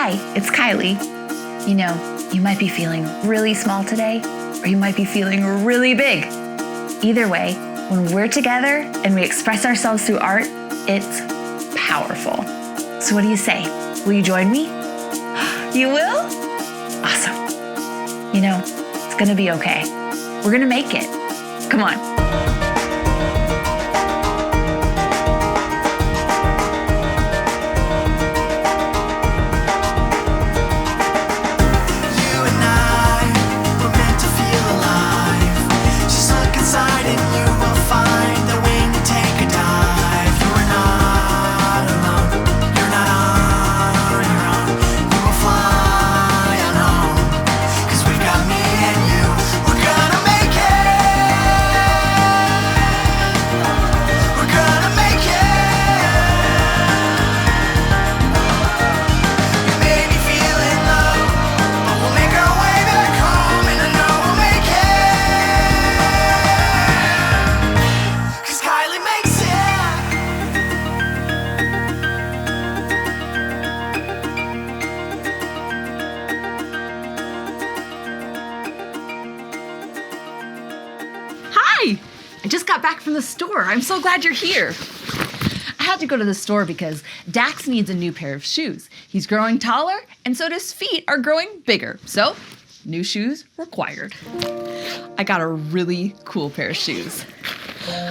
Hi, it's Kylie. You know, you might be feeling really small today, or you might be feeling really big. Either way, when we're together and we express ourselves through art, it's powerful. So what do you say? Will you join me? You will? Awesome. You know, it's gonna be okay. We're gonna make it. Come on. I just got back from the store. I'm so glad you're here. I had to go to the store because Dax needs a new pair of shoes. He's growing taller, and so his feet are growing bigger. So, new shoes required. I got a really cool pair of shoes.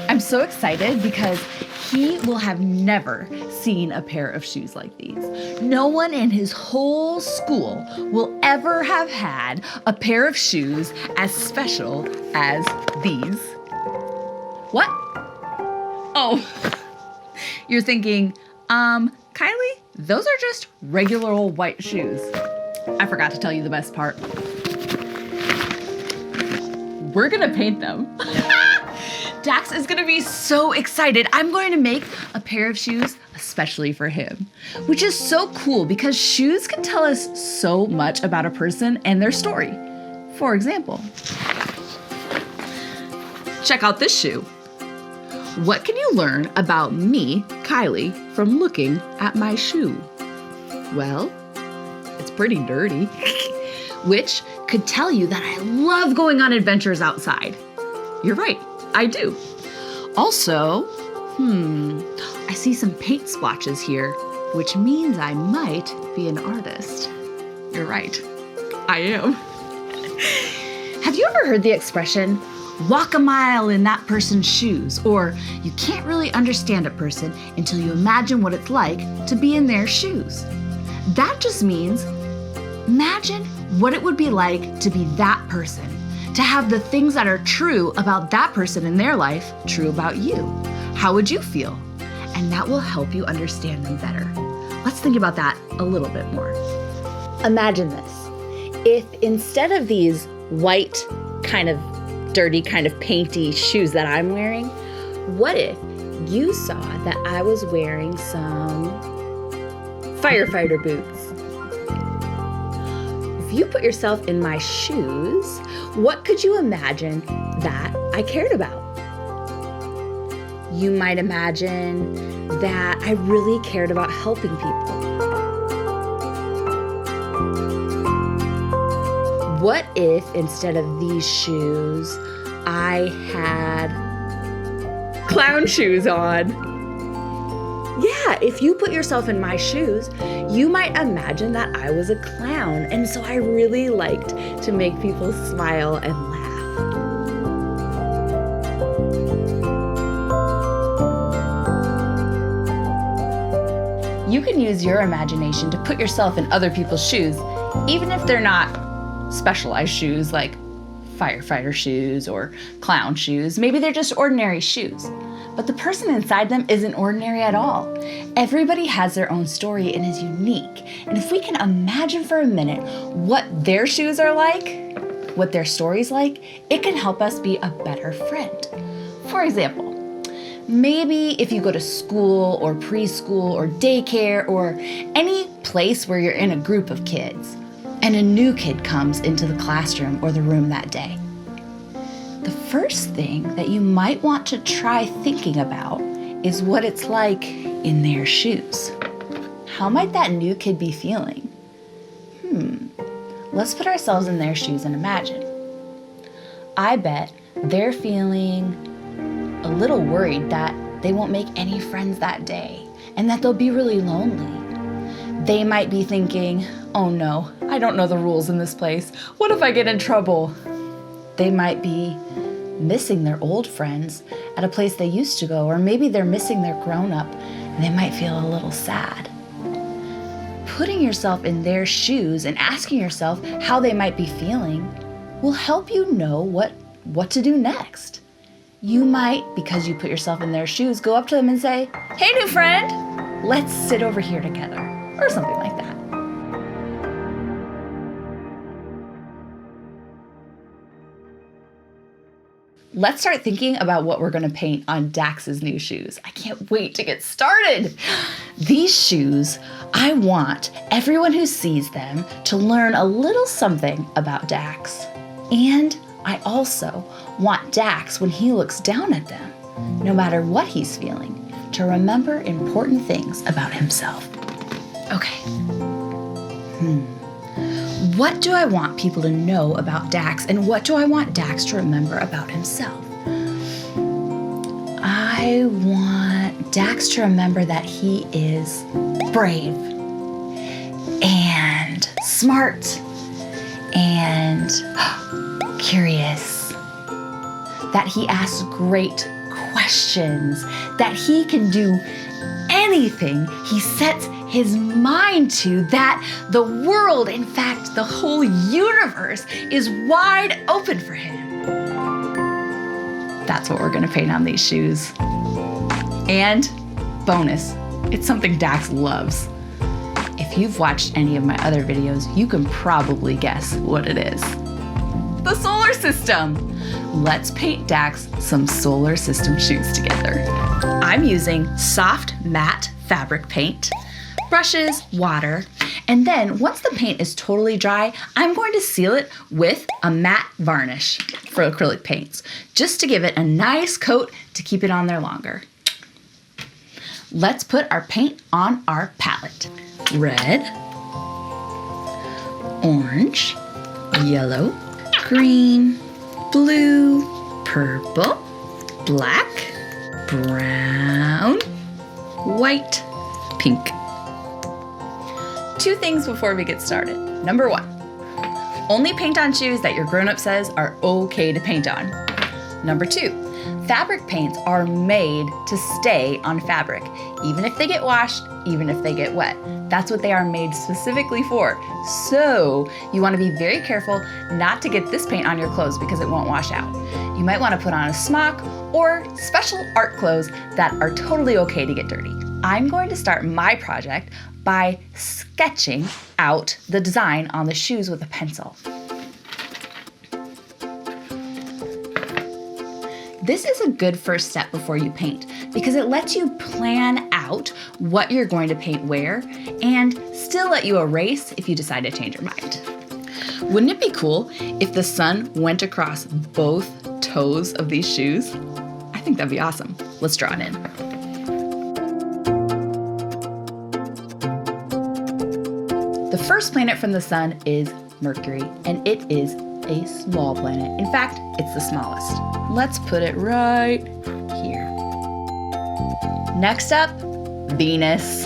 I'm so excited because he will have never seen a pair of shoes like these. No one in his whole school will ever have had a pair of shoes as special as these. What? Oh, you're thinking, Kylie, those are just regular old white shoes. I forgot to tell you the best part. We're gonna paint them. Dax is gonna be so excited. I'm going to make a pair of shoes especially for him, which is so cool because shoes can tell us so much about a person and their story. For example, check out this shoe. What can you learn about me, Kylie, from looking at my shoe? Well, it's pretty dirty, which could tell you that I love going on adventures outside. You're right, I do. Also, I see some paint splotches here, which means I might be an artist. You're right, I am. Have you ever heard the expression, walk a mile in that person's shoes, or you can't really understand a person until you imagine what it's like to be in their shoes? That just means imagine what it would be like to be that person, to have the things that are true about that person in their life true about you. How would you feel? And that will help you understand them better. Let's think about that a little bit more. Imagine this. If instead of these white, kind of dirty, kind of painty shoes that I'm wearing, what if you saw that I was wearing some firefighter boots? If you put yourself in my shoes, what could you imagine that I cared about? You might imagine that I really cared about helping people. What if instead of these shoes, I had clown shoes on? Yeah, if you put yourself in my shoes, you might imagine that I was a clown, and so I really liked to make people smile and laugh. You can use your imagination to put yourself in other people's shoes, even if they're not specialized shoes like firefighter shoes or clown shoes. Maybe they're just ordinary shoes. But the person inside them isn't ordinary at all. Everybody has their own story and is unique. And if we can imagine for a minute what their shoes are like, what their story's like, it can help us be a better friend. For example, maybe if you go to school or preschool or daycare or any place where you're in a group of kids, and a new kid comes into the classroom or the room that day. The first thing that you might want to try thinking about is what it's like in their shoes. How might that new kid be feeling? let's put ourselves in their shoes and imagine. I bet they're feeling a little worried that they won't make any friends that day and that they'll be really lonely. They might be thinking, oh no, I don't know the rules in this place. What if I get in trouble? They might be missing their old friends at a place they used to go, or maybe they're missing their grown-up and they might feel a little sad. Putting yourself in their shoes and asking yourself how they might be feeling will help you know what to do next. You might, because you put yourself in their shoes, go up to them and say, hey, new friend, let's sit over here together, or something like that. Let's start thinking about what we're going to paint on Dax's new shoes. I can't wait to get started. These shoes, I want everyone who sees them to learn a little something about Dax. And I also want Dax, when he looks down at them, no matter what he's feeling, to remember important things about himself. Okay. What do I want people to know about Dax, and what do I want Dax to remember about himself? I want Dax to remember that he is brave and smart and curious, that he asks great questions, that he can do anything he sets his mind to, that the world, in fact, the whole universe is wide open for him. That's what we're gonna paint on these shoes. And bonus, it's something Dax loves. If you've watched any of my other videos, you can probably guess what it is. The solar system. Let's paint Dax some solar system shoes together. I'm using soft matte fabric paint, brushes, water, and then once the paint is totally dry, I'm going to seal it with a matte varnish for acrylic paints, just to give it a nice coat to keep it on there longer. Let's put our paint on our palette. Red, orange, yellow, green, blue, purple, black, brown, white, pink. Two things before we get started. Number one, only paint on shoes that your grown-up says are okay to paint on. Number two, fabric paints are made to stay on fabric, even if they get washed, even if they get wet. That's what they are made specifically for. So you want to be very careful not to get this paint on your clothes because it won't wash out. You might want to put on a smock or special art clothes that are totally okay to get dirty. I'm going to start my project by sketching out the design on the shoes with a pencil. This is a good first step before you paint because it lets you plan out what you're going to paint where and still let you erase if you decide to change your mind. Wouldn't it be cool if the sun went across both toes of these shoes? I think that'd be awesome. Let's draw it in. The first planet from the sun is Mercury, and it is a small planet. In fact, it's the smallest. Let's put it right here. Next up, Venus.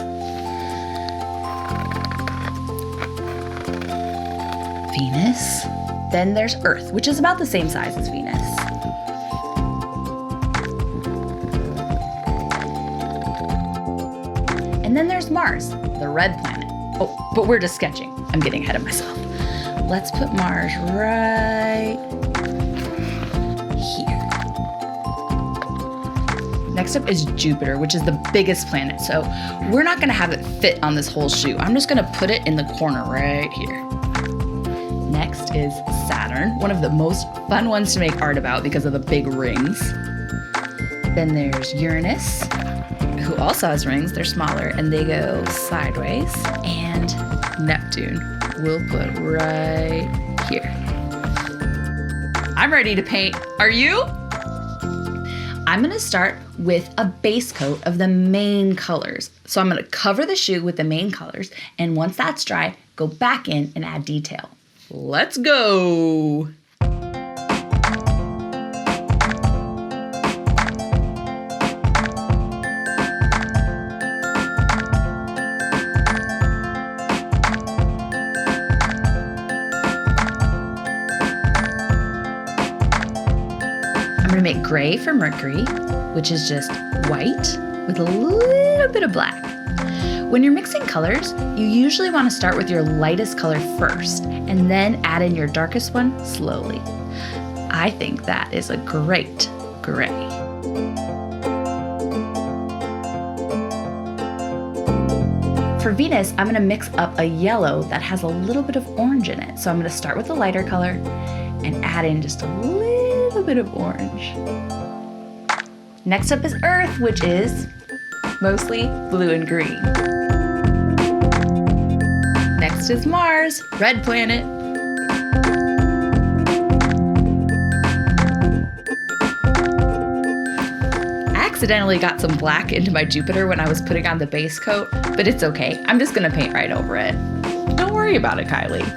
Venus. Then there's Earth, which is about the same size as Venus. And then there's Mars, the red planet. Oh, but we're just sketching. I'm getting ahead of myself. Let's put Mars right here. Next up is Jupiter, which is the biggest planet. So we're not gonna have it fit on this whole shoe. I'm just gonna put it in the corner right here. Next is Saturn, one of the most fun ones to make art about because of the big rings. Then there's Uranus, who also has rings. They're smaller and they go sideways. And Neptune we'll put right here. I'm ready to paint. Are you? I'm gonna start with a base coat of the main colors. So I'm gonna cover the shoe with the main colors, and once that's dry, go back in and add detail. Let's go. I'm going to make gray for Mercury, which is just white with a little bit of black. When you're mixing colors, you usually want to start with your lightest color first and then add in your darkest one slowly. I think that is a great gray. For Venus, I'm going to mix up a yellow that has a little bit of orange in it. So I'm going to start with the lighter color and add in just a little bit of orange. Next up is Earth, which is mostly blue and green. Next is Mars, red planet. I accidentally got some black into my Jupiter when I was putting on the base coat, but it's okay. I'm just gonna paint right over it. Don't worry about it, Kylie.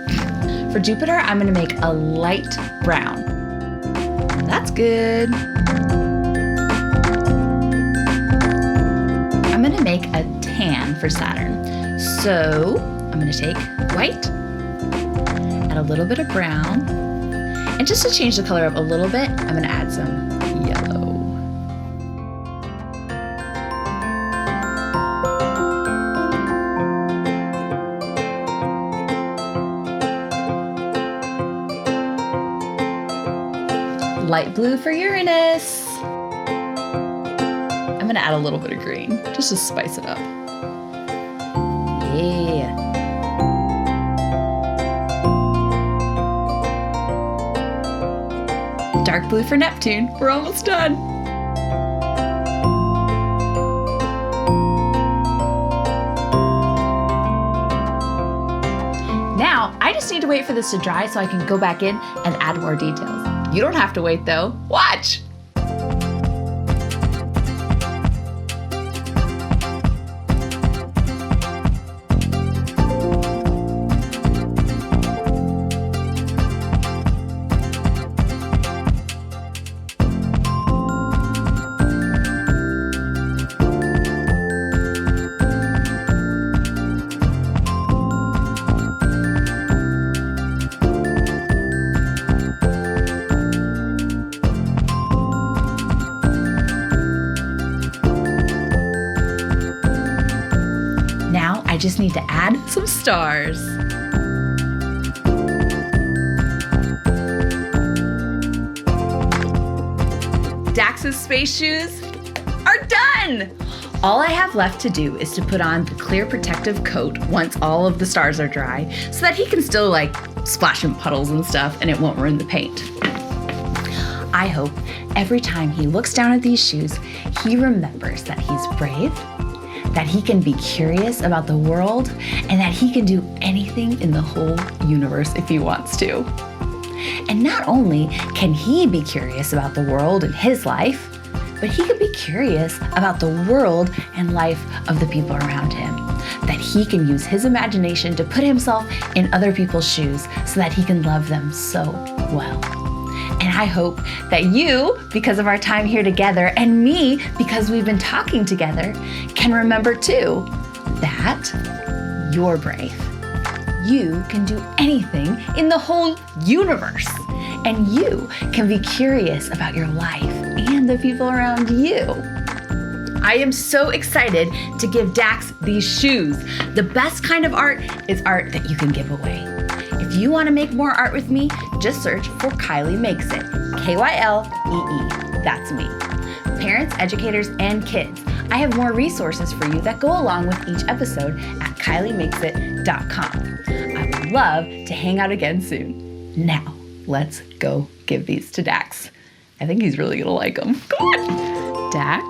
For Jupiter, I'm gonna make a light brown. That's good. I'm gonna make a tan for Saturn. So I'm gonna take white, add a little bit of brown, and just to change the color up a little bit, I'm gonna add some yellow. Light blue for Uranus. I'm gonna add a little bit of green, just to spice it up. Yeah. Dark blue for Neptune. We're almost done. Now, I just need to wait for this to dry so I can go back in and add more details. You don't have to wait though. Watch! Now I just need to add some stars. Dax's space shoes are done! All I have left to do is to put on the clear protective coat once all of the stars are dry so that he can still splash in puddles and stuff and it won't ruin the paint. I hope every time he looks down at these shoes, he remembers that he's brave, that he can be curious about the world, and that he can do anything in the whole universe if he wants to. And not only can he be curious about the world and his life, but he can be curious about the world and life of the people around him. That he can use his imagination to put himself in other people's shoes so that he can love them so well. And I hope that you, because of our time here together, and me, because we've been talking together, can remember too that you're brave. You can do anything in the whole universe. And you can be curious about your life and the people around you. I am so excited to give Dax these shoes. The best kind of art is art that you can give away. If you want to make more art with me, just search for Kylee Makes It. Kylee. That's me. Parents, educators, and kids, I have more resources for you that go along with each episode at KylieMakesIt.com. I would love to hang out again soon. Now, let's go give these to Dax. I think he's really gonna like them. Come on! Dax,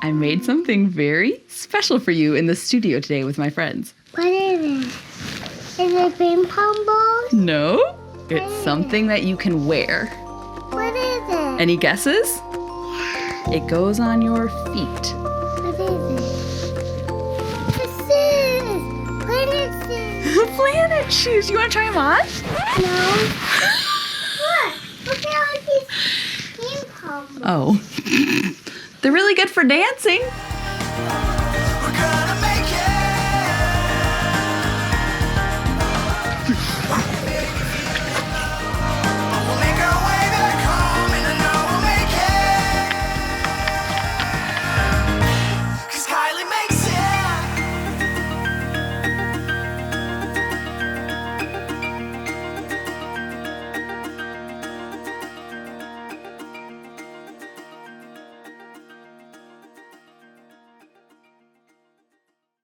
I made something very special for you in the studio today with my friends. What is it? Is it ping pong balls? No, it's something that you can wear. What is it? Any guesses? It goes on your feet. What is it? What is it? planet shoes. You want to try them on? No. Look at all these ping pong balls. Oh. They're really good for dancing.